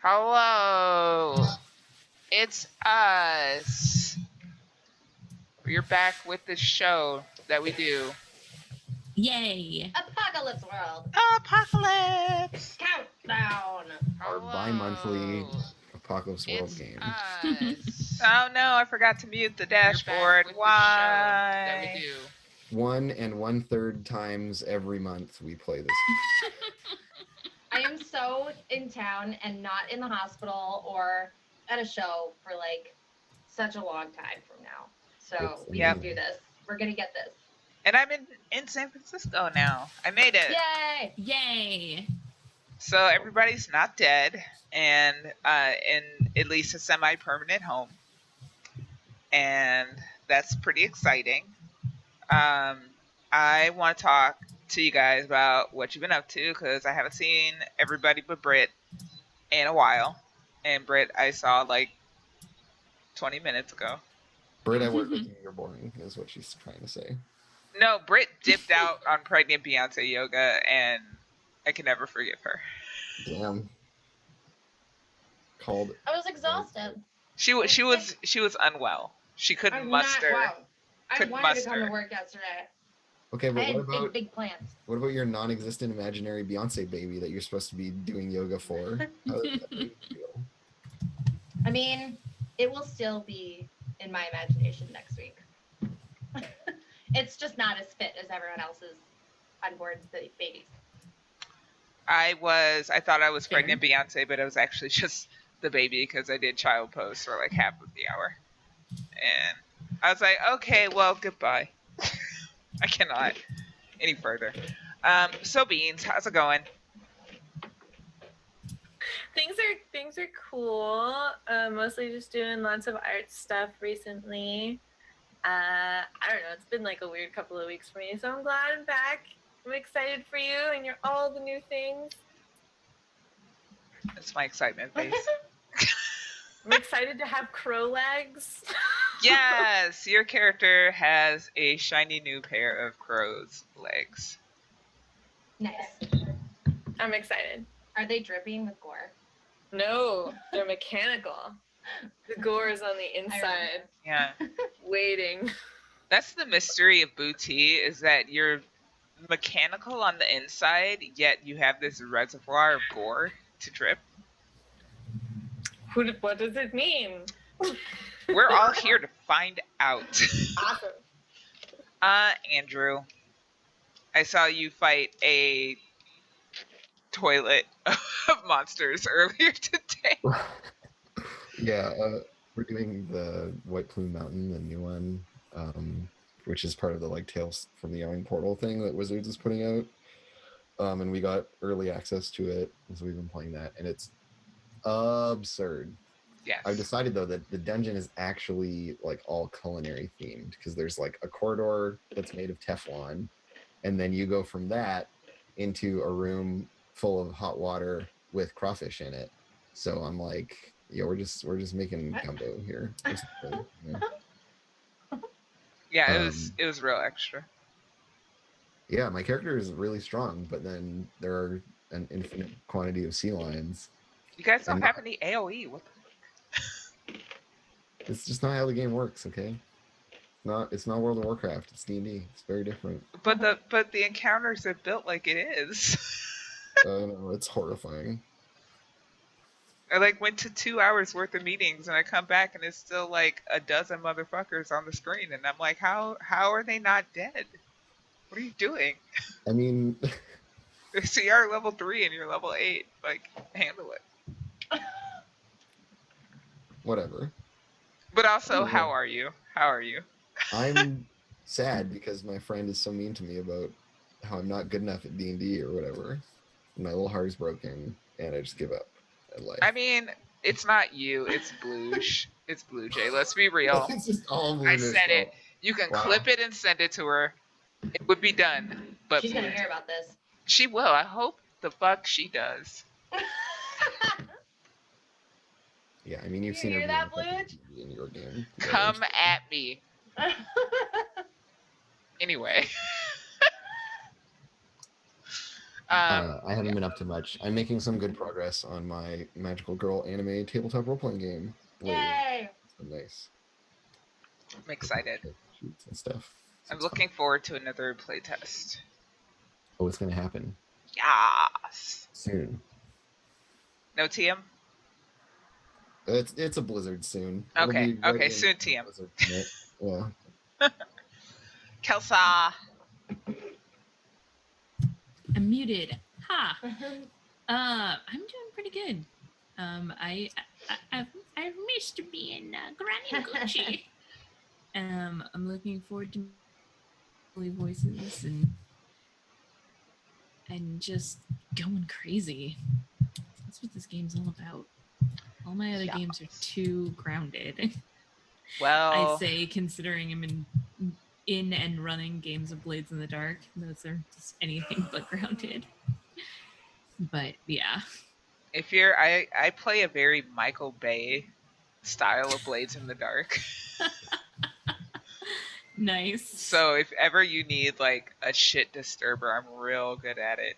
Hello, it's us. We're back with the show that we do. Yay! Apocalypse World Apocalypse! Countdown. Our bi-monthly Hello, Apocalypse World it's game. us. Oh no, I forgot to mute the We're back dashboard. with the show that we Why? do. 1 1/3 times every month we play this. I am so in town and not in the hospital or at a show for like such a long time from now. So It's we Yep. can do this. We're gonna get this. And I'm in San Francisco now. I made it. Yay! Yay! So everybody's not dead and in at least a semi-permanent home. And that's pretty exciting. I want to talk to you guys about what you've been up to because I haven't seen everybody but Britt in a while. And Britt, I saw like 20 minutes ago. Britt, I work with you, you're boring, is what she's trying to say. No, Britt dipped out on pregnant Beyonce yoga, and I can never forgive her. Damn. Called. I was exhausted. She was unwell. She couldn't I'm muster. not well. I Couldn't wanted to come muster. to work yesterday. Okay, I but had what about big plans. your non-existent imaginary Beyonce baby that you're supposed to be doing yoga for? How does that make you feel? I mean, it will still be in my imagination next week. It's just not as fit as everyone else's unborn babies. I thought I was pregnant Beyonce, but it was actually just the baby because I did child pose for like half of the hour. And I was like, okay, well, goodbye. I cannot any further. So Beans, how's it going? Things are cool. Mostly just doing lots of art stuff recently. I don't know. It's been like a weird couple of weeks for me, so I'm glad I'm back. I'm excited for you and all the new things. That's my excitement face. I'm excited to have crow legs. Yes, your character has a shiny new pair of crow's legs. Nice. I'm excited. Are they dripping with gore? No, they're mechanical. The gore is on the inside, Yeah. waiting. That's the mystery of Booty, is that you're mechanical on the inside, yet you have this reservoir of gore to drip. What does it mean? We're all here to find out. Awesome. Andrew, I saw you fight a toilet of monsters earlier today. Yeah, we're doing the White Plume Mountain, the new one, which is part of the like Tales from the Yawning Portal thing that Wizards is putting out. And we got early access to it, so we've been playing that, and it's absurd. Yes. I've decided though that the dungeon is actually like all culinary themed because there's like a corridor that's made of Teflon, and then you go from that into a room full of hot water with crawfish in it. So I'm like, yeah, we're just making gumbo here. Yeah, it was real extra. Yeah, my character is really strong, but then there are an infinite quantity of sea lions. You guys don't have any AoE. What the It's just not how the game works, okay? It's not World of Warcraft, it's D&D. It's very different. But the encounters are built like it is. No, it's horrifying. I like went to 2 hours worth of meetings and I come back and it's still like a dozen motherfuckers on the screen and I'm like, how are they not dead? What are you doing? I mean, So you're level 3 and you're level 8. Like, handle it. whatever. But also, how are you? How are you? I'm sad because my friend is so mean to me about how I'm not good enough at D&D or whatever. My little heart is broken and I just give up at life. I mean, it's not you. It's Blooge. It's Blue Jay. Let's be real. It's just all Blue I Jay's said it. fault. You can Wow. clip it and send it to her. It would be done. But She's gonna hear about this. she will. I hope the fuck she does. Yeah, I mean, you've You seen her hear be that, infected in your game. Come at me. Anyway. I haven't been up to much. I'm making some good progress on my Magical Girl anime tabletop role playing game. Blade. Yay! It's been nice. I'm excited. Shoots and stuff. So I'm it's fun. looking forward to another playtest. Oh, it's gonna happen Yes. soon. No TM? It's a Blizzard soon. It'll Okay, be right okay, in soon the TM. Blizzard commit. Yeah. Kelsa. I'm muted. Ha. I'm doing pretty good. I've missed being Granny Gucci. I'm looking forward to voices and just going crazy. That's what this game's all about. All my other games are too grounded. Well, I say, considering I'm in and running games of Blades in the Dark, those are just anything but grounded. But yeah. if you're, I play a very Michael Bay style of Blades in the Dark. Nice. So if ever you need like a shit disturber, I'm real good at it.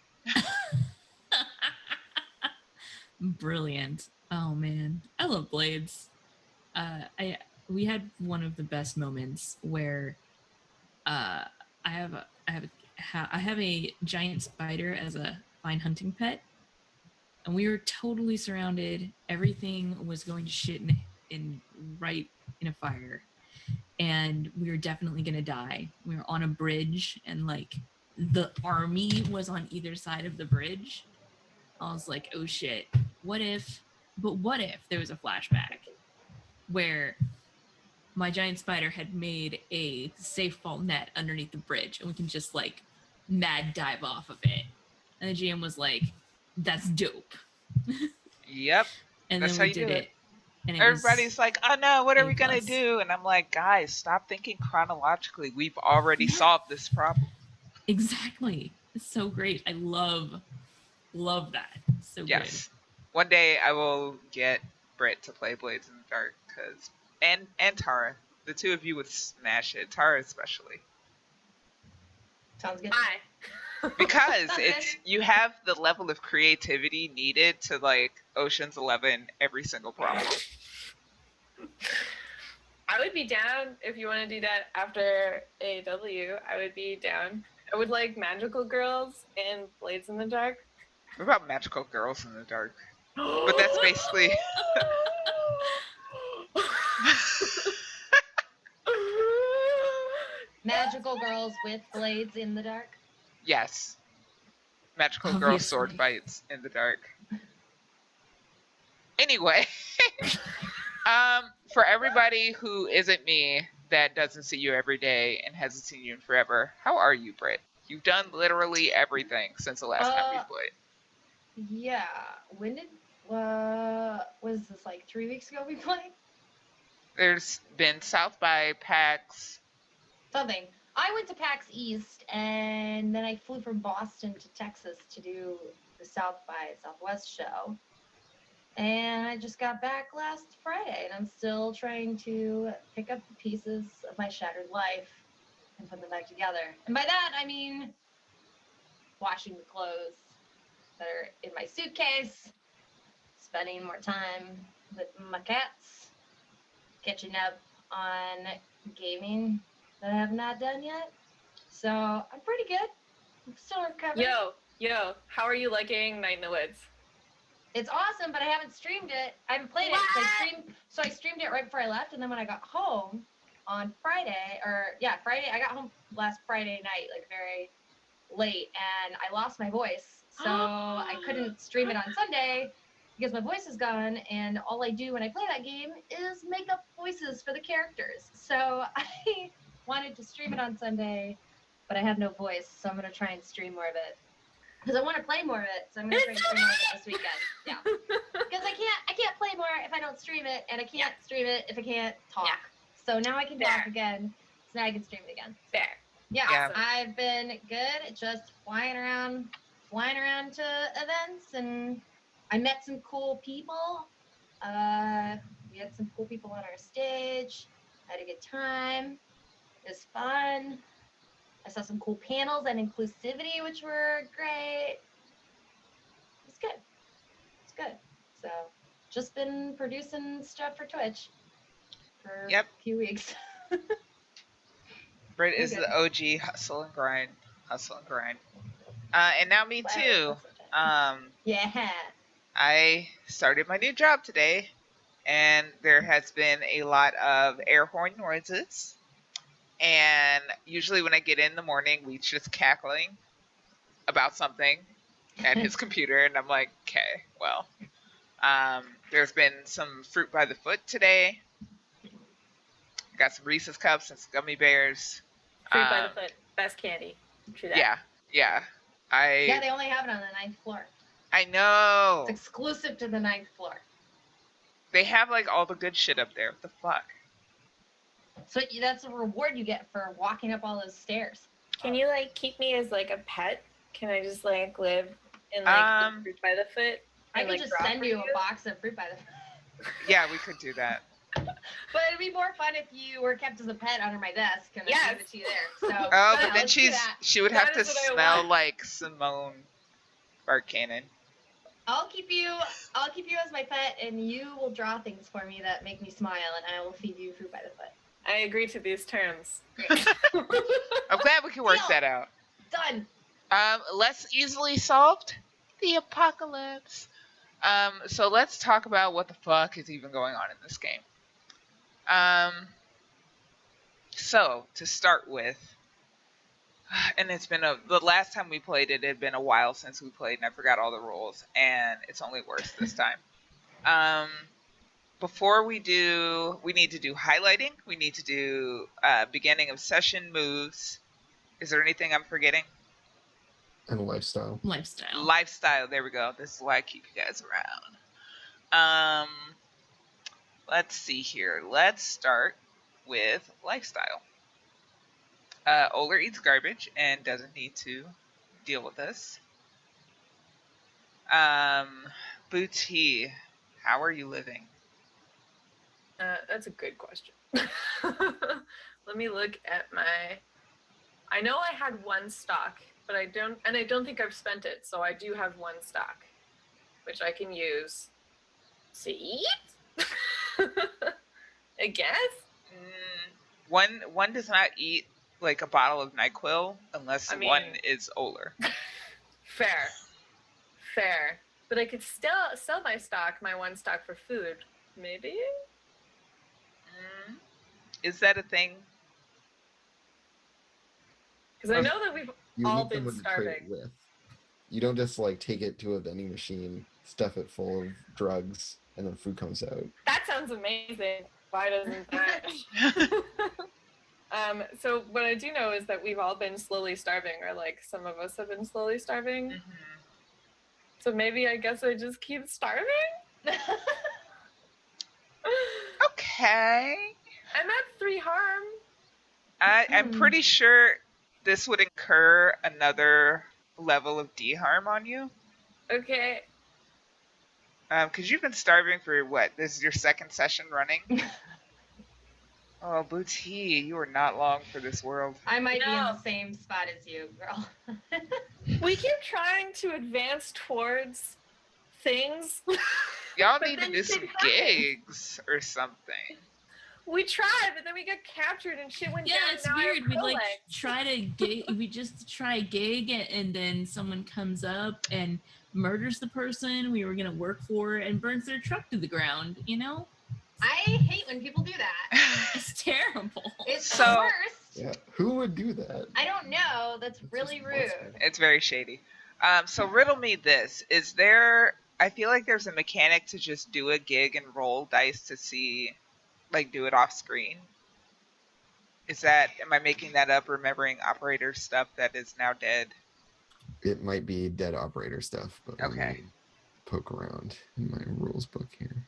Brilliant. Oh man, I love Blades. We had one of the best moments where I have a giant spider as a fine hunting pet, and we were totally surrounded. Everything was going to shit in a fire, and we were definitely gonna die. We were on a bridge, and like the army was on either side of the bridge. I was like, oh shit, what if there was a flashback where my giant spider had made a safe fall net underneath the bridge and we can just like mad dive off of it? And the GM was like, that's dope. Yep. And That's then how we you did do it. And it Everybody's like, oh no, what are we going to A+. do? And I'm like, guys, stop thinking chronologically. We've already solved this problem. Exactly. It's so great. I love that. So Yes. One day I will get Britt to play Blades in the Dark and Tara. The two of you would smash it. Tara especially. Sounds good. Hi. Because Okay. you have the level of creativity needed to like Ocean's 11 every single problem. I would be down if you want to do that after AW. I would be down. I would like Magical Girls and Blades in the Dark. What about Magical Girls in the Dark? But that's basically Magical girls with blades in the dark. yes. Magical girl Obviously. sword fights in the dark. Anyway, for everybody who isn't me that doesn't see you every day and hasn't seen you in forever, how are you, Britt? You've done literally everything since the last time we played. Yeah. When did was this like 3 weeks ago we played? There's been South by PAX. Something. I went to PAX East and then I flew from Boston to Texas to do the South by Southwest show. And I just got back last Friday and I'm still trying to pick up the pieces of my shattered life and put them back together. And by that I mean washing the clothes that are in my suitcase, spending more time with my cats, catching up on gaming that I have not done yet. So I'm pretty good. I'm still recovering. Yo, how are you liking Night in the Woods? It's awesome, but I haven't streamed it. I haven't played it. I streamed it right before I left, and then when I got home on Friday, I got home last Friday night, like very late, and I lost my voice. So I couldn't stream it on Sunday because my voice is gone, and all I do when I play that game is make up voices for the characters. So I wanted to stream it on Sunday, but I have no voice, so I'm gonna try and stream more of it. Because I want to play more of it, so I'm gonna try and stream more of it this weekend. Yeah. Because I can't play more if I don't stream it, and I can't stream it if I can't talk. Yeah. So now I can Fair. talk again. So now I can stream it again. Fair. Yeah, Yeah. I've been good, just flying around to events, and I met some cool people. We had some cool people on our stage. Had a good time. It was fun. I saw some cool panels and inclusivity, which were great. good. It's good. So just been producing stuff for Twitch for Yep. a few weeks. Britt is Okay. the OG hustle and grind. Hustle and grind. And now me Wow, too. that's yeah. I started my new job today, and there has been a lot of air horn noises. And usually when I get in the morning, Weed's just cackling about something at his computer, and I'm like, okay, well. There's been some fruit by the foot today. Got some Reese's cups and some gummy bears. Fruit by the foot, best candy. True that. Yeah. Yeah, they only have it on the 9th floor. I know. It's exclusive to the 9th floor. They have like all the good shit up there. What the fuck? So that's a reward you get for walking up all those stairs. Can you like keep me as like a pet? Can I just like live in like the fruit by the foot? I and, could like, just draw send for you a box of fruit by the foot. Yeah, we could do that. But it'd be more fun if you were kept as a pet under my desk and I Yes. gave it to you there. So, Oh, but yeah, then let's do that. she would That have to is what I smell want. like Simone Bartcanon. I'll keep you as my pet, and you will draw things for me that make me smile, and I will feed you fruit by the foot. I agree to these terms. Great. I'm glad we can work Deal. that out. Done. Less easily solved. The apocalypse. So let's talk about what the fuck is even going on in this game. So to start with, and it's been the last time we played it had been a while since we played, and I forgot all the rules, and it's only worse this time. Before we need to do highlighting. We need to do beginning of session moves. Is there anything I'm forgetting? And lifestyle. Lifestyle. There we go. This is why I keep you guys around. Let's see here. Let's start with lifestyle. Oler eats garbage and doesn't need to deal with this. Booty, how are you living? That's a good question. Let me look at my. I know I had one stock, but I don't think I've spent it, so I do have one stock, which I can use to eat. I guess. One does not eat like a bottle of NyQuil unless one is Oler. Fair. But I could still sell my one stock for food, maybe. Is that a thing? Because I know that we've all been someone to trade it starving. with. You don't just like take it to a vending machine, stuff it full of drugs, and then food comes out. That sounds amazing. Why doesn't that? So what I do know is that we've all been slowly starving, or like some of us have been slowly starving. Mm-hmm. So maybe I guess I just keep starving? Okay. I'm at 3 harm. I'm pretty sure this would incur another level of D-harm on you. Okay. Because you've been starving for what? This is your second session running? Oh, Booty, you are not long for this world. I might be in the same spot as you, girl. We keep trying to advance towards things. Y'all But need to then do shit some happens. gigs or something. We tried, but then we got captured and shit went Yeah, down. it's Now I have weird. We like legs. try to gig. We just try a gig, and then someone comes up and murders the person we were gonna work for and burns their truck to the ground. You know, I hate when people do that. it's terrible. It's So- the worst. Yeah, who would do that? I don't know. That's really just rude. monster. It's very shady. So riddle me this. Is there... I feel like there's a mechanic to just do a gig and roll dice to see... Like, do it off screen. Is that... Am I making that up, remembering operator stuff that is now dead? It might be dead operator stuff, but let Okay. me poke around in my rules book here.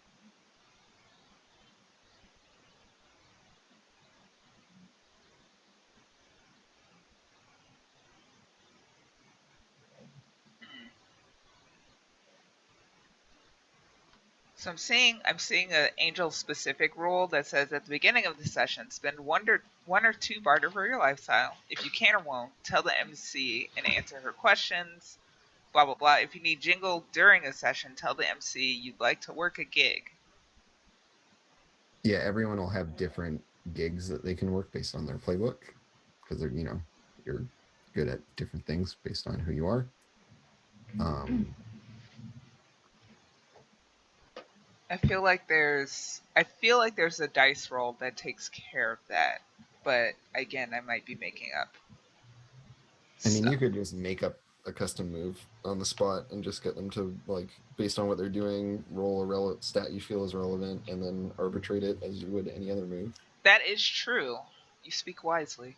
So I'm seeing an angel specific rule that says at the beginning of the session, spend one or two barter for your lifestyle. If you can or won't, tell the MC and answer her questions. blah blah blah. If you need jingle during a session, tell the MC you'd like to work a gig. Yeah, everyone will have different gigs that they can work based on their playbook because they're, you're good at different things based on who you are. I feel like there's a dice roll that takes care of that, but again, I might be making up. I mean, you stuff. could just make up a custom move on the spot and just get them to, like, based on what they're doing, roll a stat you feel is relevant, and then arbitrate it as you would any other move. That is true. You speak wisely.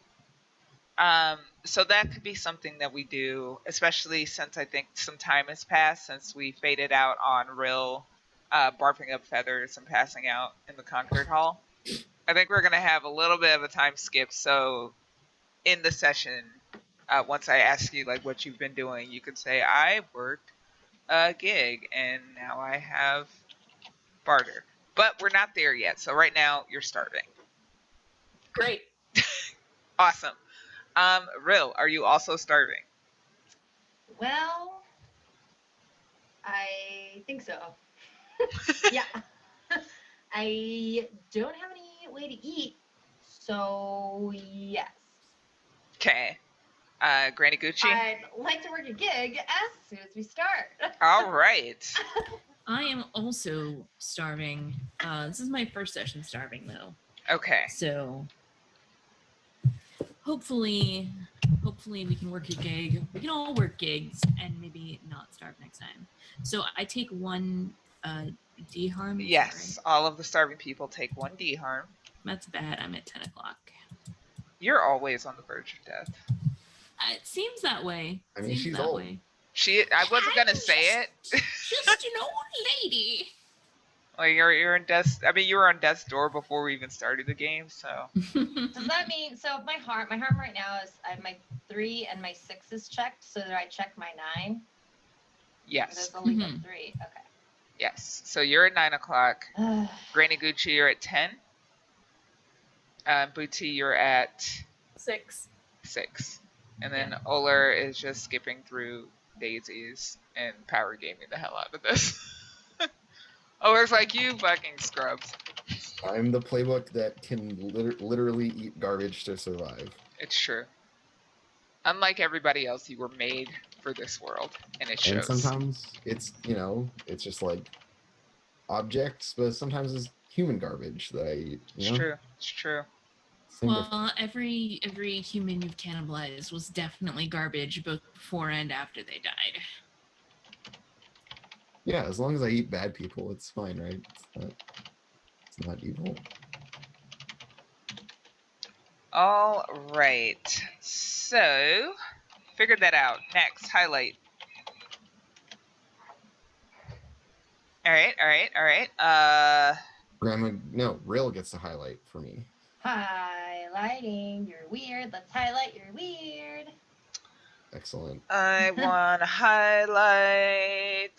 So that could be something that we do, especially since I think some time has passed since we faded out on Rill barfing up feathers and passing out in the Concord Hall. I think we're going to have a little bit of a time skip. So in the session, once I ask you like what you've been doing, you could say, I worked a gig and now I have barter. But we're not there yet. So right now you're starving. Great. Awesome. Rill, are you also starving? Well, I think so. Yeah. I don't have any way to eat, so yes. Okay. Granny Gucci? I'd like to work a gig as soon as we start. All right. I am also starving. This is my first session starving, though. Okay. So hopefully we can work a gig. We can all work gigs and maybe not starve next time. So I take one D harm. Yes, all of the starving people take 1D harm. That's bad. I'm at 10 o'clock. You're always on the verge of death. It seems that way. I mean, Seems she's that old. way. I wasn't gonna say it. Just an old lady. Like you're in death. I mean, you were on death's door before we even started the game. So Does that mean, so my harm right now is I have my 3 and my 6 is checked, so that I check my 9? yes, There's only been 3. Okay. yes. So you're at 9 o'clock. Granny Gucci, you're at 10. Booty, you're at 6. 6. And then Oler is just skipping through daisies and power gaming the hell out of this. Oler's like, you fucking scrubs. I'm the playbook that can literally eat garbage to survive. It's true. Unlike everybody else, you were made for this world, and it shows. And sometimes it's, it's just like objects, but sometimes it's human garbage that I eat. It's true. It's true. Well, every human you've cannibalized was definitely garbage, both before and after they died. Yeah, as long as I eat bad people, it's fine, right? It's not evil. All right. So, figured that out. Next, highlight. All right. Rill gets to highlight for me. Highlighting, you're weird. Let's highlight, you're weird. Excellent. I want to highlight.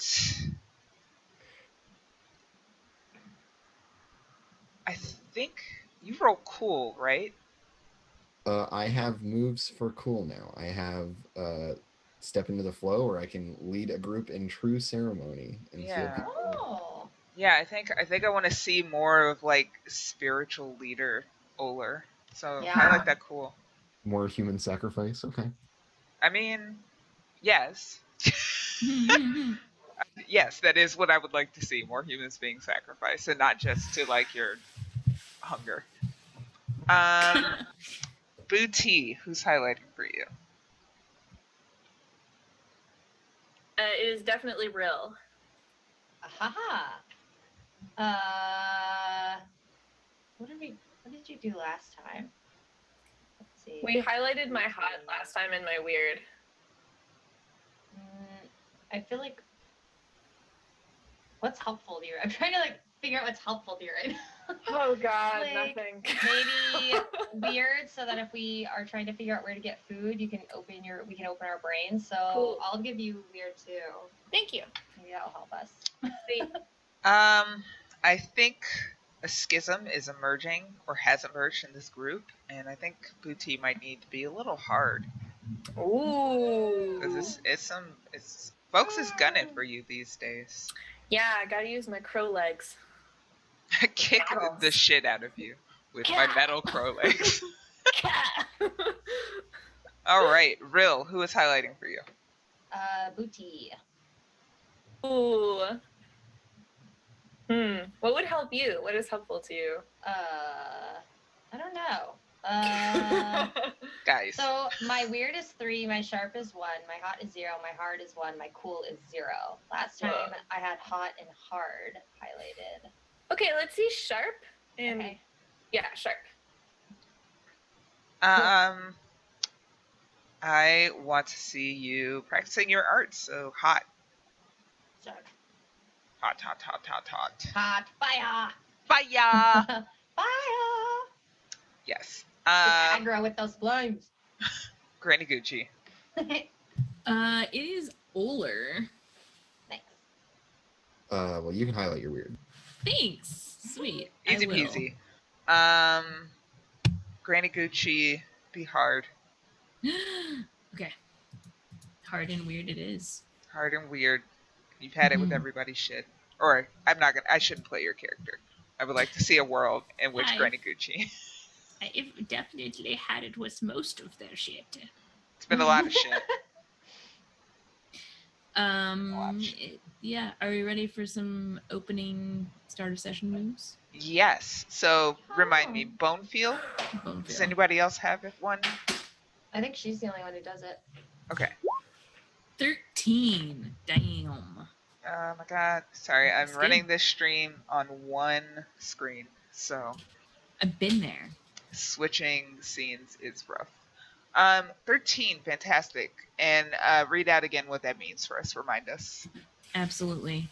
I think you roll cool, right? I have moves for cool now. I have step into the flow, where I can lead a group in true ceremony and feel people. Oh. Yeah, I think I want to see more of like spiritual leader Oler. So Yeah. I like that cool. More human sacrifice. Okay. I mean, yes. Yes, that is what I would like to see. More humans being sacrificed and not just to like your hunger. Booty, who's highlighting for you? It is definitely real. Aha. What did you do last time? Let's see. We highlighted my hot last time and my weird. I feel like, what's helpful to you? I'm trying to like figure out what's helpful to you right now. Oh God, Like, nothing. Maybe weird, so that if we are trying to figure out where to get food, we can open our brains. So Cool. I'll give you weird too. Thank you. Maybe that'll help us. I think a schism is emerging or has emerged in this group, and I think Booty might need to be a little hard. Ooh. Because it's Folks is gunning for you these days. Yeah, I gotta use my crow legs. Kick Battles. the shit out of you with my metal crow legs. All right, Rill, who is highlighting for you? Booty. Ooh. What would help you? What is helpful to you? I don't know. Guys. So my weird is 3, my sharp is 1, my hot is 0, my hard is 1, my cool is 0. Last time I had hot and hard highlighted. Okay, let's see sharp and Okay. yeah, sharp. I want to see you practicing your art, so hot. Sharp. Hot, hot, hot, hot, hot. Hot fire. Fire! Fire. Yes. Aggro with those flames. Granny Gucci. It is Oler. Thanks. Well, you can highlight your weird. Thanks. Sweet. Easy I will. peasy. Granny Gucci, be hard. Okay. Hard and weird it is. Hard and weird. You've had it with everybody's shit. Or I shouldn't play your character. I would like to see a world in which Granny Gucci. I've definitely had it with most of their shit. It's been a lot of shit. Yeah. Are we ready for some opening starter session moves? Yes. So remind me, Bonefeel? Bonefeel. Does anybody else have one? I think she's the only one who does it. Okay. 13. Damn. Oh my god. Sorry, I'm That's running good. this stream on one screen, so I've been there. switching scenes is rough. 13, fantastic. And read out again what that means for us. Remind us. Absolutely.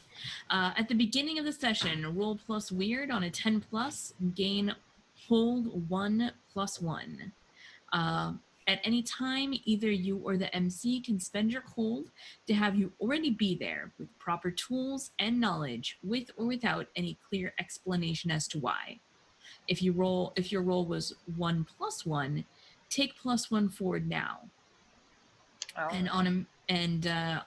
At the beginning of the session, roll plus weird on a 10 plus, gain hold 1 plus 1. At any time, either you or the MC can spend your hold to have you already be there with proper tools and knowledge, with or without any clear explanation as to why. If your roll was 1 plus 1, take plus 1 forward now. Oh. And on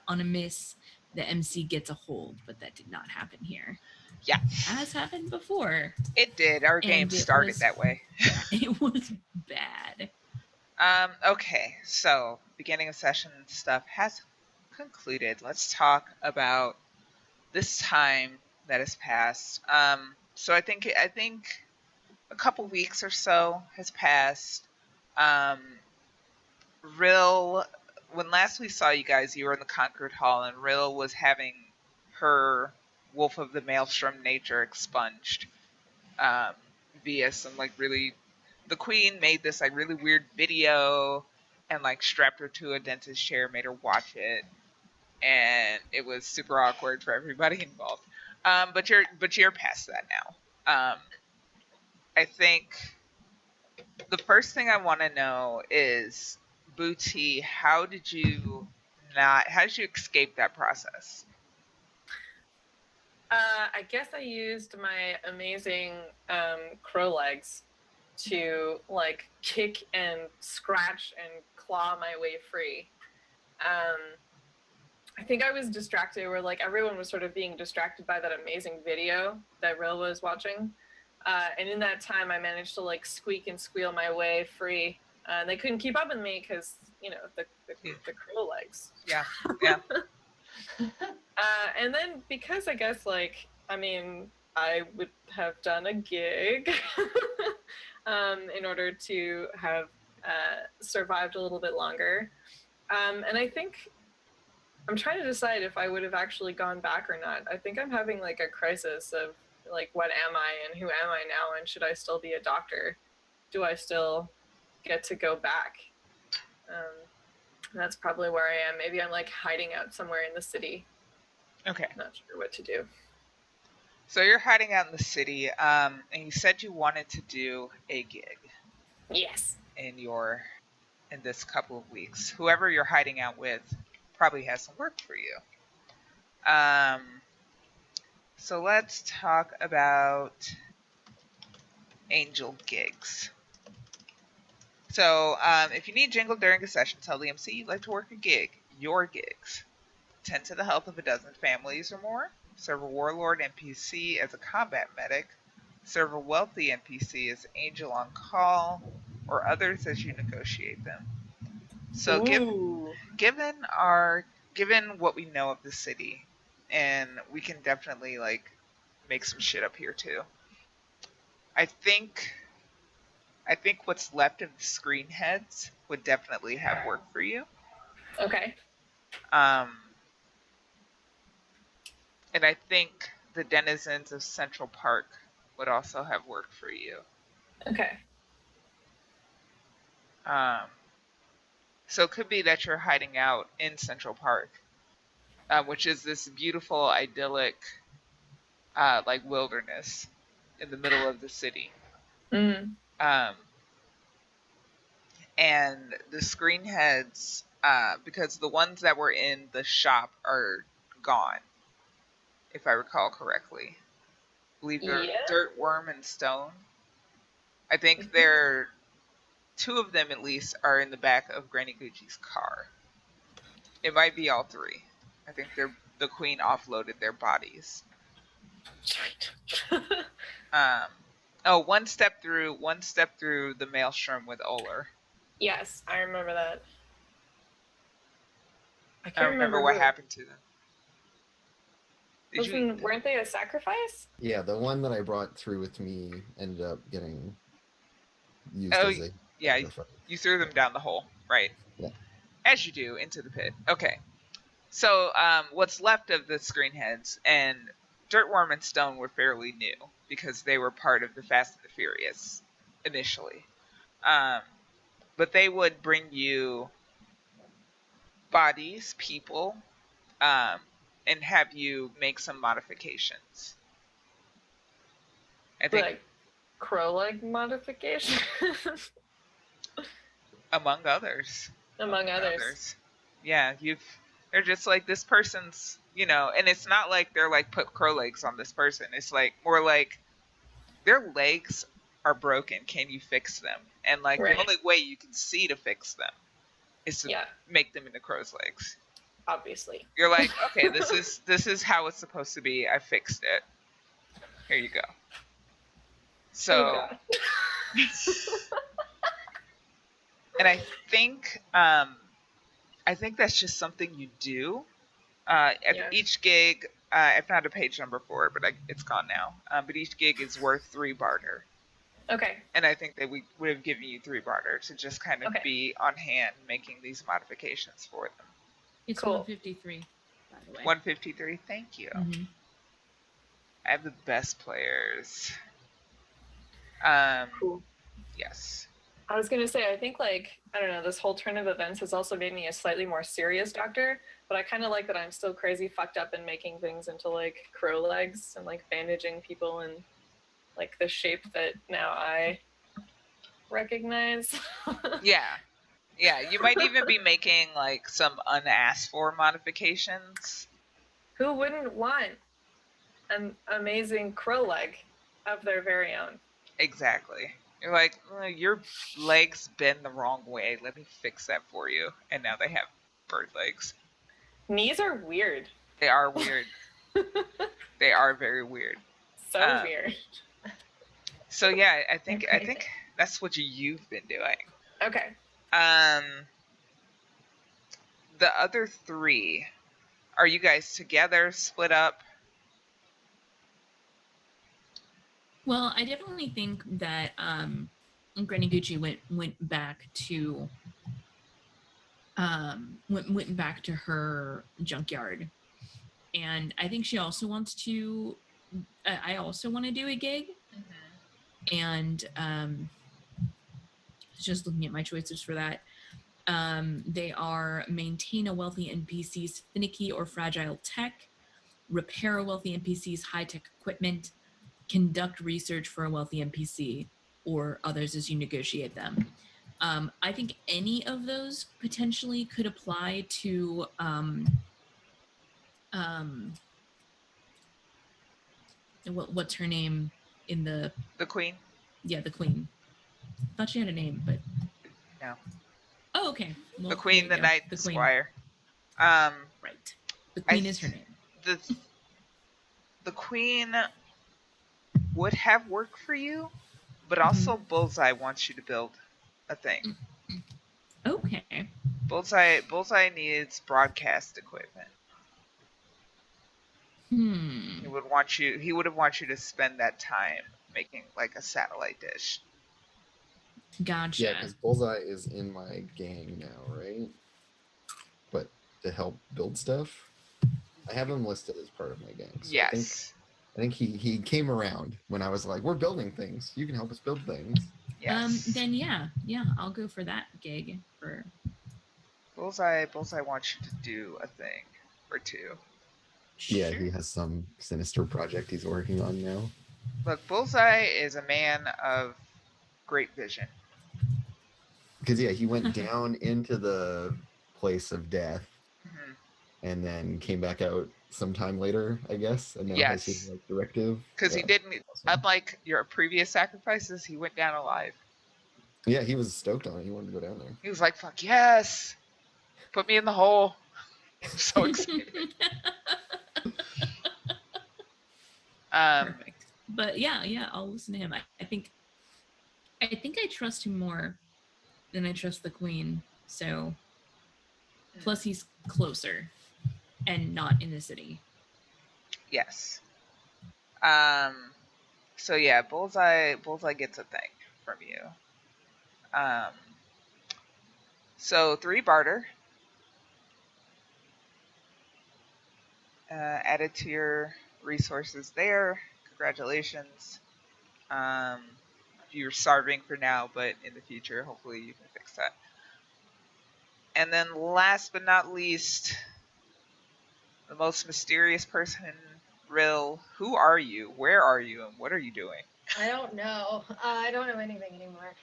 a miss, the MC gets a hold, but that did not happen here. Yeah. Has happened before. It did. Our game And it started was- that way. It was bad. Okay, so beginning of session stuff has concluded. Let's talk about this time that has passed. So I think a couple weeks or so has passed. Rill, when last we saw you guys, you were in the Concord Hall, and Rill was having her Wolf of the Maelstrom nature expunged via some the Queen made this really weird video and strapped her to a dentist chair, made her watch it, and it was super awkward for everybody involved. But you're past that now. I think the first thing I want to know is, Booty, how did you escape that process? I guess I used my amazing crow legs to kick and scratch and claw my way free. I think I was distracted, or everyone was sort of being distracted by that amazing video that Rill was watching. And in that time, I managed to squeak and squeal my way free. They couldn't keep up with me because, the crow legs. Yeah. And then because I guess I would have done a gig in order to have survived a little bit longer. And I think I'm trying to decide if I would have actually gone back or not. I think I'm having a crisis of what am I and who am I now, and should I still be a doctor? Do I still get to go back? That's probably where I am. Maybe I'm hiding out somewhere in the city. Okay. Not sure what to do. So you're hiding out in the city, and you said you wanted to do a gig. Yes. In this couple of weeks. Whoever you're hiding out with probably has some work for you. So let's talk about angel gigs. So if you need jingle during a session, tell the MC you'd like to work a gig. Your gigs. tend to the health of a dozen families or more. Serve a warlord NPC as a combat medic. Serve a wealthy NPC as angel on call, or others as you negotiate them. So, Ooh. given what we know of the city, and we can definitely like make some shit up here too. I think what's left of the screen heads would definitely have work for you. Okay. And I think the denizens of Central Park would also have work for you. Okay. So it could be that you're hiding out in Central Park, which is this beautiful, idyllic, like wilderness in the middle of the city. Mm. And the screen heads, because the ones that were in the shop are gone, if I recall correctly. I believe they're Dirt, Worm, and Stone. I think they're two of them at least are in the back of Granny Gucci's car. It might be all three. I think the queen offloaded their bodies. One step through the maelstrom with Oler. Yes, I remember that. I can't remember what happened to them. Weren't they a sacrifice? Yeah, the one that I brought through with me ended up getting used as a sacrifice. You threw them down the hole, right? Yeah. As you do, into the pit. Okay. So what's left of the screen heads, and Dirtworm and Stone were fairly new because they were part of the Fast and the Furious initially. But they would bring you bodies, people, and have you make some modifications. I think like crow-leg modifications. among others. Among others. Yeah, they're just like, this person's, and it's not like they're like put crow legs on this person. It's like more like their legs are broken. Can you fix them? And like the only way you can see to fix them is to make them into crow's legs. Obviously. You're like, okay, this is how it's supposed to be. I fixed it. Here you go. So, and I think that's just something you do. At each gig, I found a page number for it, but it's gone now. But each gig is worth 3 barter. Okay. And I think that we would have given you 3 barter to just kind of be on hand making these modifications for them. It's cool. 153, by the way. 153, thank you. Mm-hmm. I have the best players. Cool. Yes. I was going to say, I think, like, I don't know, this whole turn of events has also made me a slightly more serious doctor, but I kind of like that I'm still crazy fucked up and making things into, like, crow legs and, like, bandaging people in, like, the shape that now I recognize. Yeah, you might even be making, like, some unasked for modifications. Who wouldn't want an amazing crow leg of their very own? Exactly. You're like, your legs bend the wrong way. Let me fix that for you. And now they have bird legs. Knees are weird. They are weird. They are very weird. So weird. So yeah, I think that's what you've been doing. Okay. The other 3, are you guys together, split up? Well, I definitely think that Granny Gucci went back to went back to her junkyard, and I think she also wants to. I also want to do a gig, and just looking at my choices for that. They are maintain a wealthy NPC's finicky or fragile tech, repair a wealthy NPC's high-tech equipment, conduct research for a wealthy NPC, or others as you negotiate them. I think any of those potentially could apply to what's her name in the queen? Yeah, the queen. Thought she had a name, but no. Oh, okay. Well, the queen, the knight, the queen. squire. Right. The queen is her name. The queen would have worked for you, but also Bullseye wants you to build a thing. Okay. Bullseye needs broadcast equipment. Hmm. He would have wanted you to spend that time making like a satellite dish. Gotcha. Yeah, because Bullseye is in my gang now, right? But to help build stuff, I have him listed as part of my gang. So Yes. I think he came around when I was like, "We're building things. You can help us build things." Yes. Then yeah, I'll go for that gig for Bullseye wants you to do a thing or two. Yeah, sure. he has some sinister project he's working on now. Look, Bullseye is a man of great vision. Because yeah, he went down into the place of death Mhm. and then came back out sometime later, I guess, and now has his Yes. like directive. Because he Yeah, didn't, awesome. unlike your previous sacrifices, he went down alive. Yeah, he was stoked on it. He wanted to go down there. He was like, fuck yes! Put me in the hole. I'm so excited. Perfect. But yeah, I'll listen to him. I think I trust him more than I trust the queen. So plus he's closer and not in the city. Yes. So yeah, Bullseye gets a thing from you. So 3 barter. Added to your resources there. Congratulations. You're starving for now, but in the future, hopefully you can fix that. And then last but not least, the most mysterious person in Rill. Who are you? Where are you? And what are you doing? I don't know. I don't know anything anymore.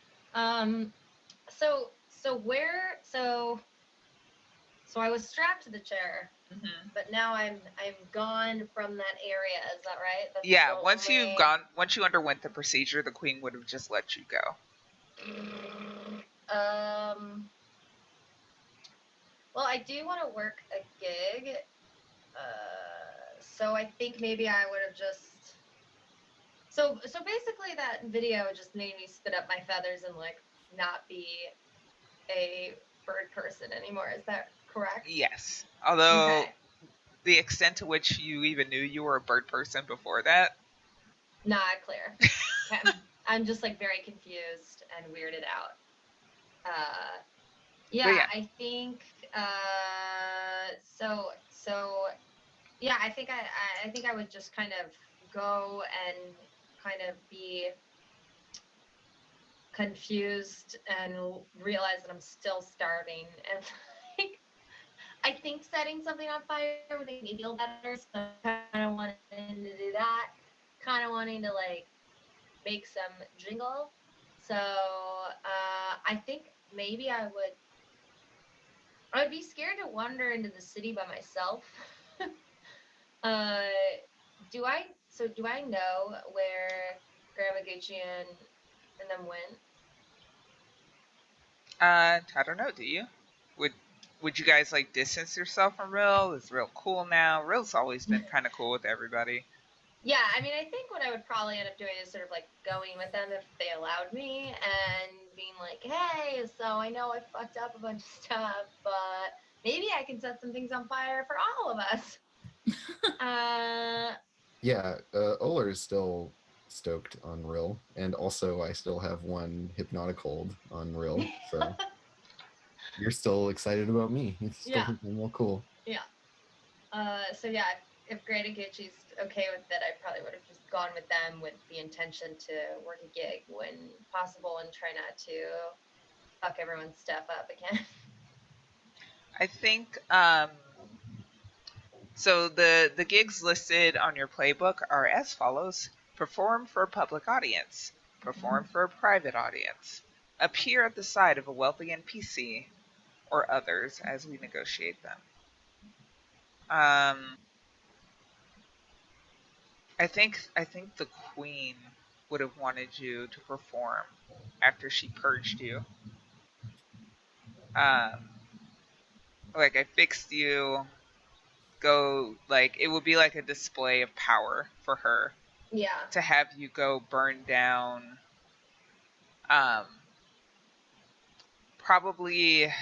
So I was strapped to the chair, but now I'm gone from that area. Is that right? That's Yeah. the Once only- once you underwent the procedure, the queen would have just let you go. Well, I do want to work a gig. So I think maybe I would have just. So basically, that video just made me spit up my feathers and like not be a bird person anymore. Is that correct? Yes. Although Okay. the extent to which you even knew you were a bird person before that. Not clear. Okay. I'm just like very confused and weirded out. Yeah. I think yeah, I think I think I would just kind of go and kind of be confused and realize that I'm still starving and like I think setting something on fire would make me feel better, so I kind of wanting to do that, kind of wanting to like make some jingle. So I think maybe I would be scared to wander into the city by myself. Do I know where Grandma Gucci and them went? I don't know. Do you? Would you guys like distance yourself from Rill? Is Rill cool now? Rill's always been kind of cool with everybody. Yeah, I mean, I think what I would probably end up doing is sort of like going with them if they allowed me and being like, hey, so I know I fucked up a bunch of stuff, but maybe I can set some things on fire for all of us. Yeah, Oler is still stoked on Rill, and also I still have one Hypnoticold on Rill, so you're still excited about me. You still Yeah. think I'm all cool. Yeah. So yeah, if Greta Gucci's okay with it, I probably would have just gone with them with the intention to work a gig when possible and try not to fuck everyone's stuff up again. I think so. The gigs listed on your playbook are as follows: perform for a public audience, perform for a private audience, appear at the side of a wealthy NPC or others as we negotiate them. I think the queen would have wanted you to perform after she purged you. Like I fixed you, go, like, it would be like a display of power for her Yeah. to have you go burn down, um, probably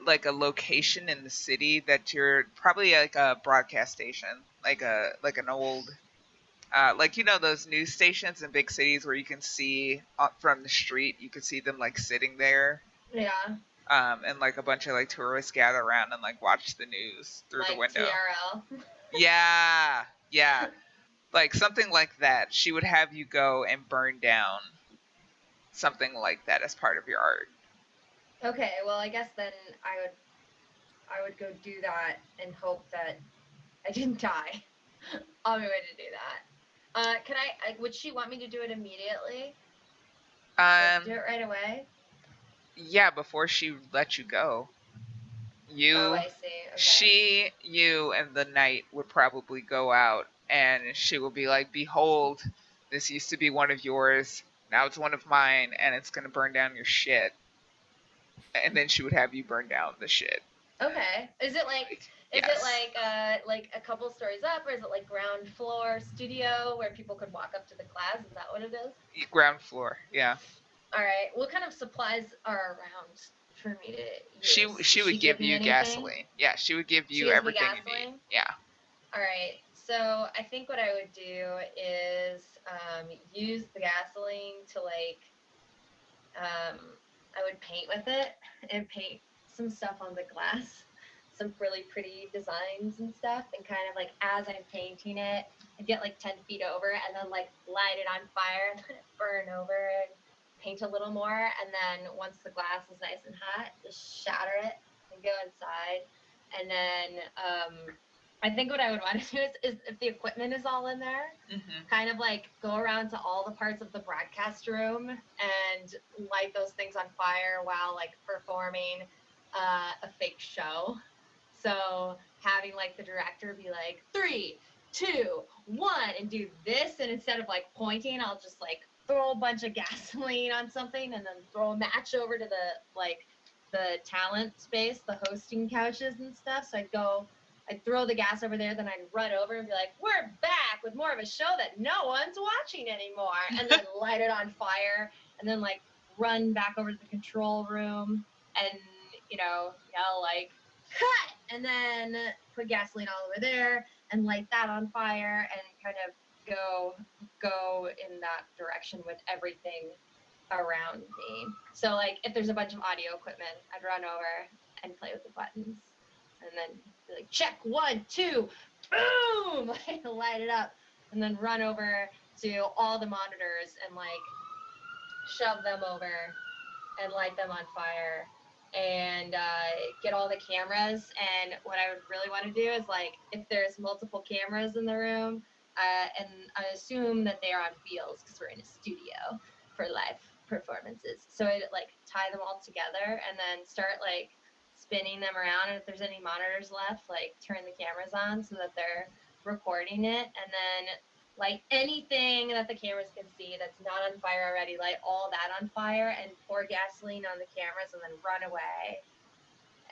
like a location in the city that you're probably like a broadcast station, like an old, like, you know, those news stations in big cities where you can see from the street, you can see them like sitting there, Yeah. and like a bunch of like tourists gather around and like watch the news through the Like window. TRL. Yeah, yeah, like something like that. She would have you go and burn down something like that as part of your art. Okay, well, I guess then I would go do that and hope that I didn't die on my way to do that. Can would she want me to do it immediately? Like, do it right away? Yeah, before she let you go. Oh, I see. Okay. You and the knight would probably go out, and she will be like, behold, this used to be one of yours, now it's one of mine, and it's gonna burn down your shit. And then she would have you burn down the shit. Okay. Is it like Yes. like a couple stories up, or is it like ground floor studio where people could walk up to the class? Is that what it is? Ground floor, yeah. All right. What kind of supplies are around for me to use? She would give you anything? gasoline. Yeah, she would give She you gives me everything you need. gasoline? Yeah. All right. So I think what I would do is use the gasoline to I would paint with it and paint some stuff on the glass, some really pretty designs and stuff. And kind of like as I'm painting it, I get like 10 feet over and then like light it on fire and let it burn over and paint a little more. And then once the glass is nice and hot, just shatter it and go inside. And then I think what I would want to do is if the equipment is all in there, kind of like go around to all the parts of the broadcast room and light those things on fire while like performing a fake show. So having like the director be like 3, 2, 1 and do this, and instead of like pointing, I'll just like throw a bunch of gasoline on something and then throw a match over to the talent space, the hosting couches and stuff. So I'd throw the gas over there, then I'd run over and be like, we're back with more of a show that no one's watching anymore. And then light it on fire and then like run back over to the control room and, you know, yell like, cut! And then put gasoline all over there and light that on fire and kind of go in that direction with everything around me. So like if there's a bunch of audio equipment, I'd run over and play with the buttons and then be like, check 1, 2, boom, like light it up, and then run over to all the monitors and like shove them over and light them on fire and get all the cameras. And what I would really want to do is like if there's multiple cameras in the room, and I assume that they are on fields because we're in a studio for live performances, so I'd like tie them all together and then start like spinning them around, and if there's any monitors left, like turn the cameras on so that they're recording it, and then light anything that the cameras can see that's not on fire already, light all that on fire and pour gasoline on the cameras and then run away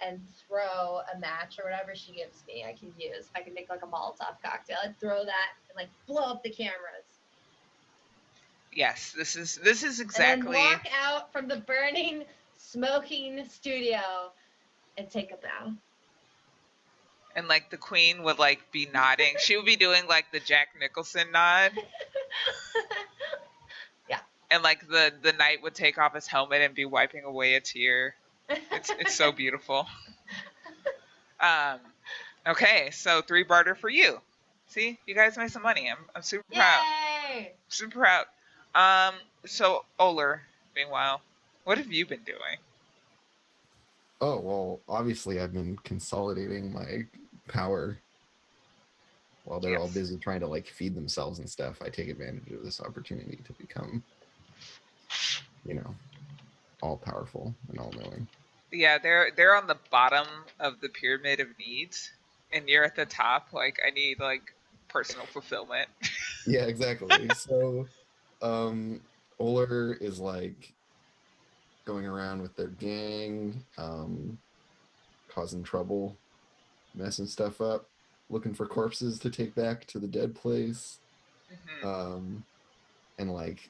and throw a match or whatever she gives me I can use. I can make like a Molotov cocktail, I'd throw that and like blow up the cameras. Yes, this is exactly. And then walk out from the burning, smoking studio and take a bow. And like the queen would like be nodding. She would be doing like the Jack Nicholson nod. Yeah. And like the knight would take off his helmet and be wiping away a tear. It's so beautiful. Okay, so 3 barter for you. See, you guys made some money. I'm super proud. Yay! Super proud. So Oler, meanwhile, what have you been doing? Oh, well, obviously I've been consolidating my power while they're all Yes. busy trying to like feed themselves and stuff. I take advantage of this opportunity to become, you know, all powerful and all knowing. Yeah, they're on the bottom of the pyramid of needs, and you're at the top. Like, I need like personal fulfillment. Yeah, exactly. So, Oler is like going around with their gang, causing trouble, messing stuff up, looking for corpses to take back to the dead place. And like,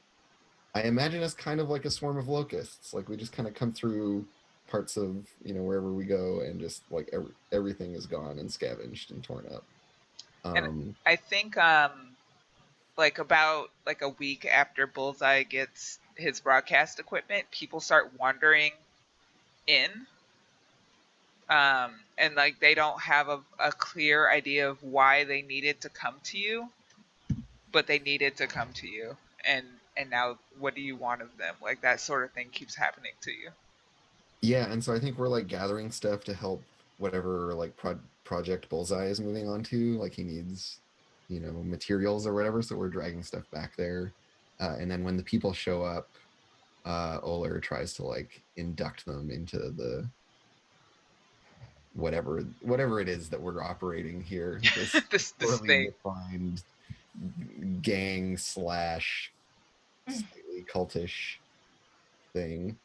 I imagine us kind of like a swarm of locusts. Like we just kind of come through parts of wherever we go, and just like everything is gone and scavenged and torn up. And I think like about like a week after Bullseye gets his broadcast equipment, people start wandering in. And like they don't have a clear idea of why they needed to come to you, but they needed to come to you. And now what do you want of them? Like that sort of thing keeps happening to you. Yeah, and so I think we're like gathering stuff to help whatever like project Bullseye is moving on to. Like he needs, materials or whatever, so we're dragging stuff back there. And then when the people show up, Oler tries to like induct them into the whatever it is that we're operating here. This this poorly thing. defined gang / slightly cultish thing.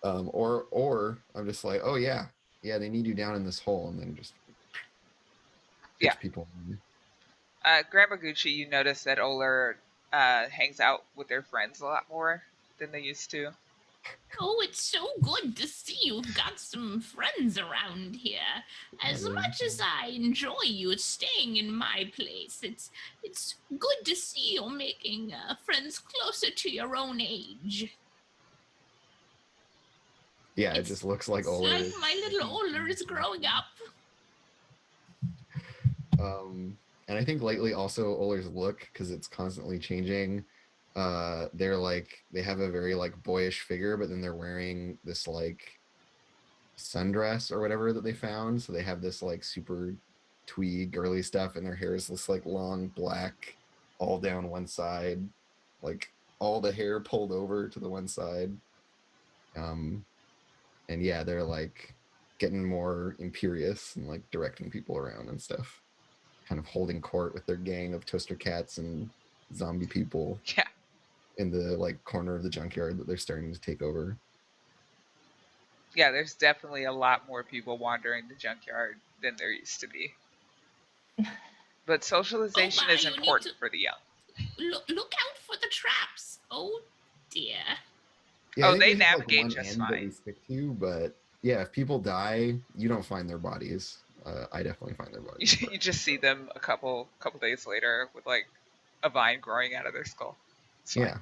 Or I'm just like, oh yeah, they need you down in this hole, and then just pitch people in. Grandma Gucci, you notice that Oler hangs out with their friends a lot more than they used to. Oh, it's so good to see you've got some friends around here. As much as I enjoy you staying in my place, it's good to see you're making friends closer to your own age. Yeah, it just looks like Oler. It's like my little Oler is growing up. And I think lately also Oler's look, because it's constantly changing. They're like, they have a very like boyish figure, but then they're wearing this like sundress or whatever that they found. So they have this like super twee girly stuff, and their hair is this like long black, all down one side, like all the hair pulled over to the one side. And yeah, they're like getting more imperious and like directing people around and stuff, kind of holding court with their gang of toaster cats and zombie people. Yeah. In the like corner of the junkyard that they're starting to take over. Yeah, there's definitely a lot more people wandering the junkyard than there used to be. But socialization is important for the young. Look out for the traps. Oh dear. Yeah, they navigate like just fine. That we stick to, but yeah, if people die, you don't find their bodies. I definitely find their bodies. You just see them a couple days later with like a vine growing out of their skull. Yeah,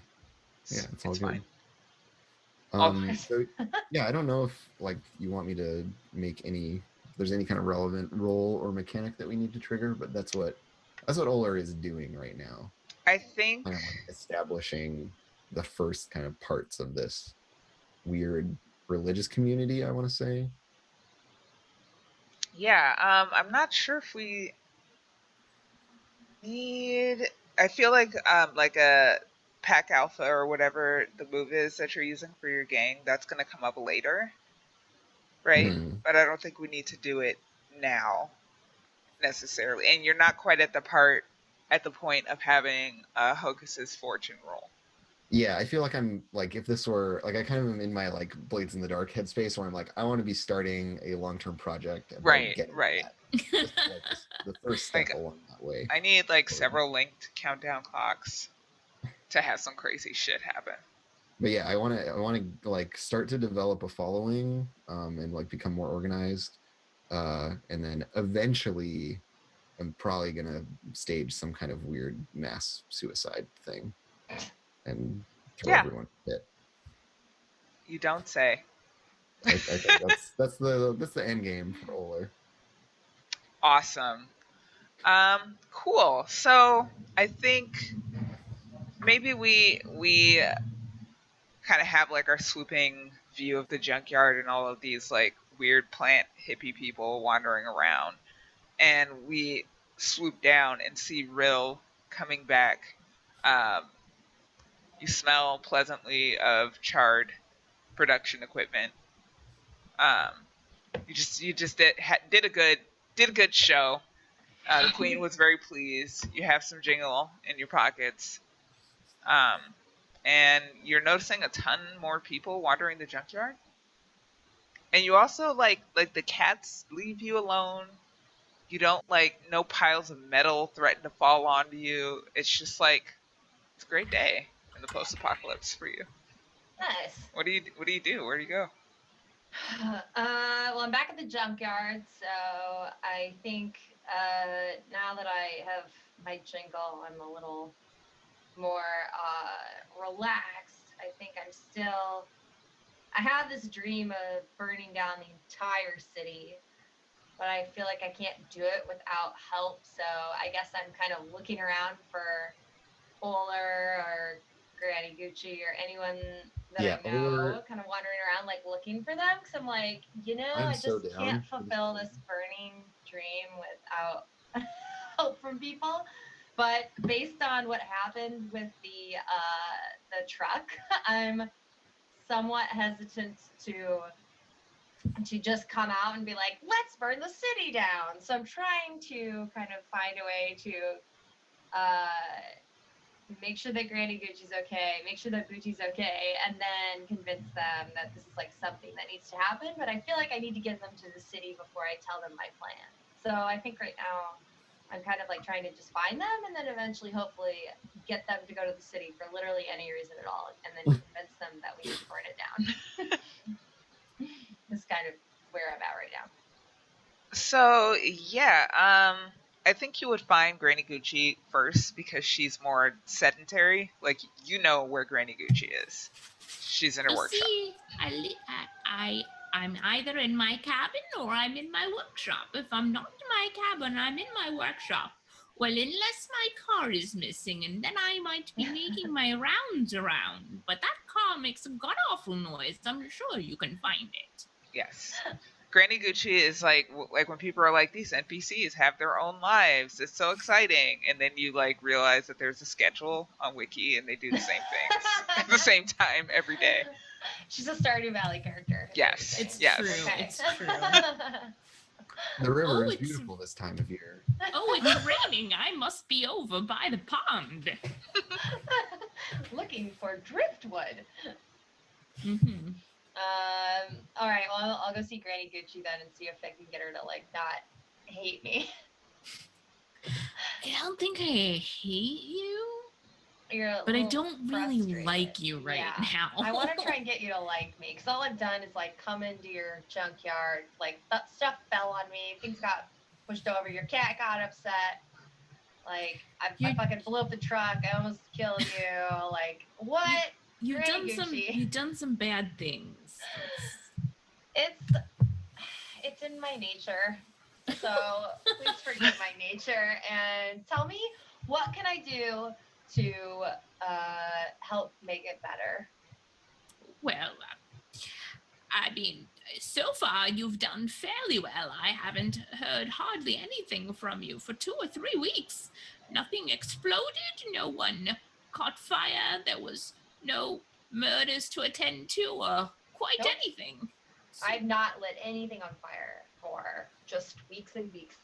it's all good. Fine. So yeah, I don't know if like you want me to make if there's any kind of relevant role or mechanic that we need to trigger, but that's what Oler is doing right now. I think kind of like establishing the first kind of parts of this weird religious community, I want to say. Yeah, I'm not sure if we need. I feel like a pack alpha or whatever the move is that you're using for your gang, that's going to come up later, right? But I don't think we need to do it now necessarily. And you're not quite at the point of having a Hocus's fortune roll. Yeah, I feel like I'm like, if this were like, I kind of am in my like Blades in the Dark headspace where I'm like, I want to be starting a long-term project. Right. Just, like, the first step along that way. I need like several linked countdown clocks to have some crazy shit happen. But yeah, I want to like start to develop a following, and like become more organized, and then eventually I'm probably gonna stage some kind of weird mass suicide thing and throw everyone a bit. You don't say. I think that's the end game for Oler. Awesome. Cool. So I think maybe we kind of have like our swooping view of the junkyard and all of these like weird plant hippie people wandering around, and we swoop down and see Rill coming back. You smell pleasantly of charred production equipment. You just did a good show. The queen was very pleased. You have some jingle in your pockets. And you're noticing a ton more people wandering the junkyard? And you also like the cats leave you alone. You don't like no piles of metal threaten to fall onto you. It's just like it's a great day in the post-apocalypse for you. Nice. What do you do? Where do you go? Well, I'm back at the junkyard, so I think now that I have my jingle, I'm a little more relaxed. I think I have this dream of burning down the entire city, but I feel like I can't do it without help. So I guess I'm kind of looking around for Oler or Granny Gucci or anyone that Yeah, I know, Oler, kind of wandering around like looking for them. Because I'm like, I'm I so just can't down for this fulfill game. this burning dream without help from people. But based on what happened with the truck, I'm somewhat hesitant to just come out and be like, let's burn the city down. So I'm trying to kind of find a way to make sure that Granny Gucci's okay, make sure that Gucci's okay, and then convince them that this is like something that needs to happen. But I feel like I need to get them to the city before I tell them my plan. So I think right now I'm kind of like trying to just find them and then eventually hopefully get them to go to the city for literally any reason at all and then convince them that we need to burn it down. This is kind of where I'm at right now. So yeah, I think you would find Granny Gucci first because she's more sedentary. Like you know where Granny Gucci is. She's in her You workshop. see, I'm either in my cabin or I'm in my workshop. If I'm not in my cabin, I'm in my workshop. Well, unless my car is missing, and then I might be making my rounds around. But that car makes a god awful noise. I'm sure you can find it. Yes. Granny Gucci is like when people are like these NPCs have their own lives. It's so exciting, and then you like realize that there's a schedule on Wiki and they do the same things at the same time every day. She's a Stardew Valley character. Yes. It's Yes. true. Okay. It's true. The river Oh, is it's- beautiful this time of year. Oh, it's raining. I must be over by the pond. Looking for driftwood. Mm-hmm. All right. Well, I'll go see Granny Gucci then and see if I can get her to like not hate me. I don't think I hate you, You're a but I little don't really frustrated. like you right Yeah. now. I want to try and get you to like me because all I've done is like come into your junkyard, like that stuff fell on me, things got pushed over, your cat got upset. Like I fucking blew up the truck. I almost killed you. Like what? You've Granny done Gucci. you've done some bad things. It's in my nature. So please forgive my nature and tell me what can I do to help make it better. Well, I mean, so far you've done fairly well. I haven't heard hardly anything from you for 2 or 3 weeks. Nothing exploded, no one caught fire, there was no murders to attend to, or quite Nope. anything. I've not lit anything on fire for just weeks and weeks.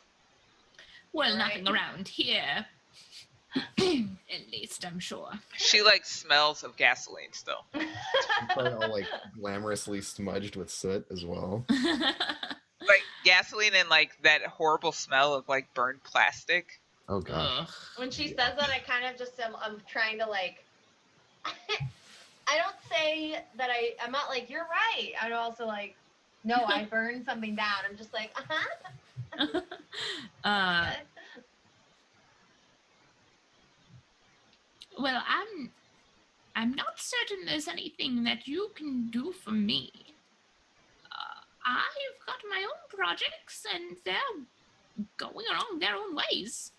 Well, Right. nothing around here. At least I'm sure. She like smells of gasoline still. Probably all like glamorously smudged with soot as well. Like gasoline and like that horrible smell of like burned plastic. Oh gosh. Ugh. When she says that, I kind of just I'm trying to like. I don't say that I'm not like you're right. I'm also like, no, I burned something down. I'm just like, uh, well, I'm not certain there's anything that you can do for me. I've got my own projects, and they're going along their own ways.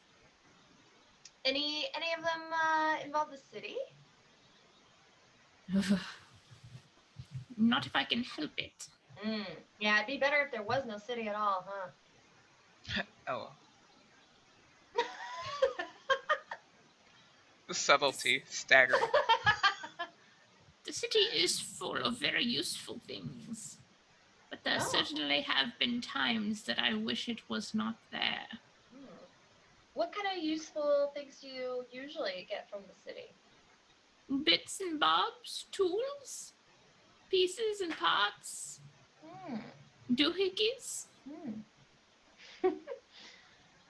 Any of them involve the city? Not if I can help it. Yeah, it'd be better if there was no city at all, huh? Oh. The subtlety, staggering. The city is full of very useful things, but there Oh. certainly have been times that I wish it was not there. What kind of useful things do you usually get from the city? Bits and bobs, tools, pieces and parts. Hmm. Doohickeys?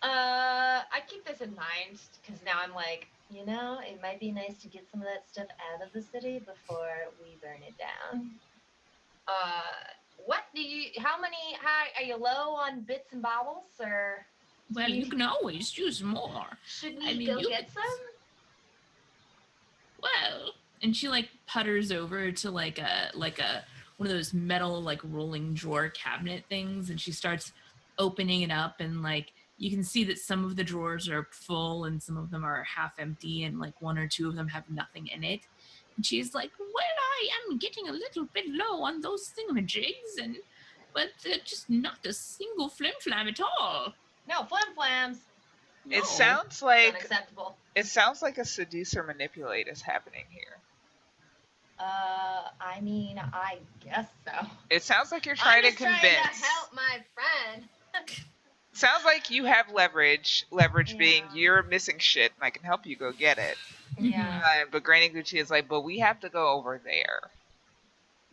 I keep this in mind because now I'm like, it might be nice to get some of that stuff out of the city before we burn it down. How are you low on bits and bobbles, or Well, you can always use more. should we I mean, go you get could- some? Well, and she like putters over to like a one of those metal like rolling drawer cabinet things, and she starts opening it up, and like you can see that some of the drawers are full and some of them are half empty, and like one or two of them have nothing in it. And she's like, "Well, I am getting a little bit low on those thingamajigs, but just not a single flim flam at all." No, flim flams. No. It sounds It's like unacceptable. a seduce or manipulate is happening here. I mean, I guess so. It sounds like you're trying I'm to just convince. trying to help my friend. Sounds like you have leverage. Leverage being Yeah. you're missing shit, and I can help you go get it. Yeah. But Granny Gucci is like, but we have to go over there.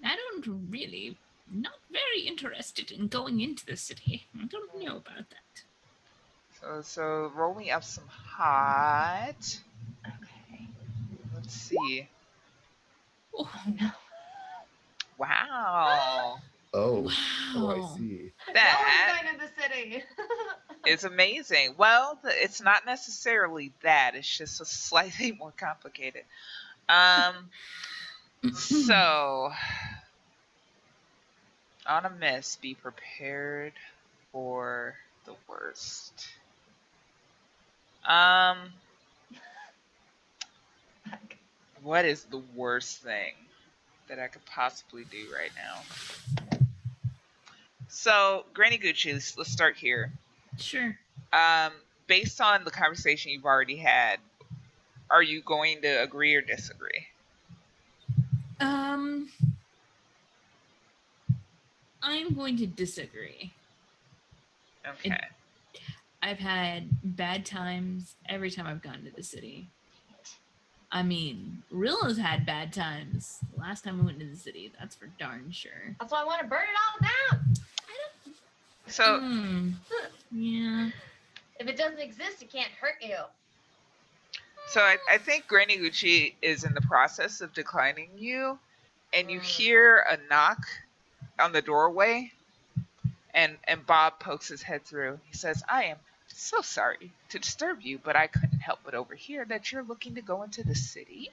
I don't really, not very interested in going into the city. I don't know about that. So roll me up some hot. Okay. Let's see. Oh no. Wow. Oh, Wow. I see. That No one's going to the city. is amazing. Well, it's not necessarily that. It's just a slightly more complicated. So on a miss, be prepared for the worst. What is the worst thing that I could possibly do right now? So, Granny Gucci, let's start here. Sure. Based on the conversation you've already had, are you going to agree or disagree? I'm going to disagree. Okay. I've had bad times every time I've gone to the city. I mean, Rilla's had bad times the last time we went to the city. That's for darn sure. That's why I want to burn it all down. So, yeah. If it doesn't exist, it can't hurt you. so I think Granny Gucci is in the process of declining you, and you hear a knock on the doorway, and Bob pokes his head through. He says, "I am so sorry to disturb you, but I couldn't help but overhear that you're looking to go into the city."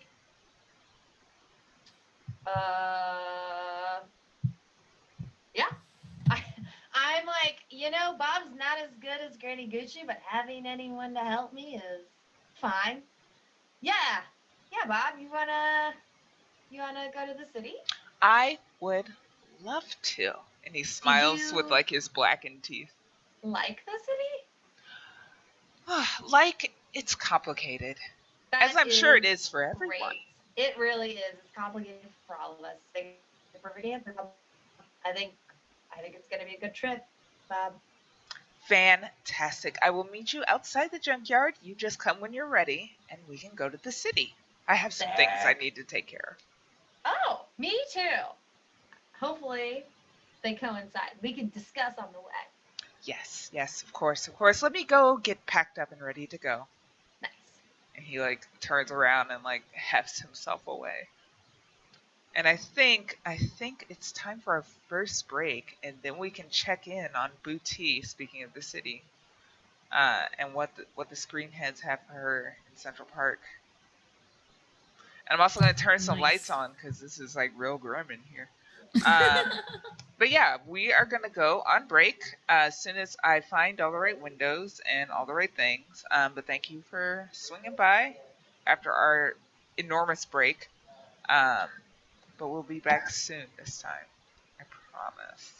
Yeah. I'm like, Bob's not as good as Granny Gucci, but having anyone to help me is fine. Yeah, Bob, you wanna go to the city? I would love to. And he smiles with you- like his blackened teeth. Like the city? Like it's complicated. As I'm sure it is for everyone. Great. It really is. It's complicated for all of us. Thank you for the answer, Bob. I think it's gonna be a good trip, Bob. Fantastic. I will meet you outside the junkyard. You just come when you're ready, and we can go to the city. I have some things I need to take care of. Oh, me too. Hopefully, they coincide. We can discuss on the way. Yes, of course. Let me go get packed up and ready to go. Nice. And he like turns around and like hefts himself away. And I think it's time for our first break, and then we can check in on Booty, speaking of the city, and what the screenheads have for her in Central Park. And I'm also going to turn some lights on because this is like real grim in here. But yeah, we are going to go on break as soon as I find all the right windows and all the right things. But thank you for swinging by after our enormous break. But we'll be back soon this time. I promise.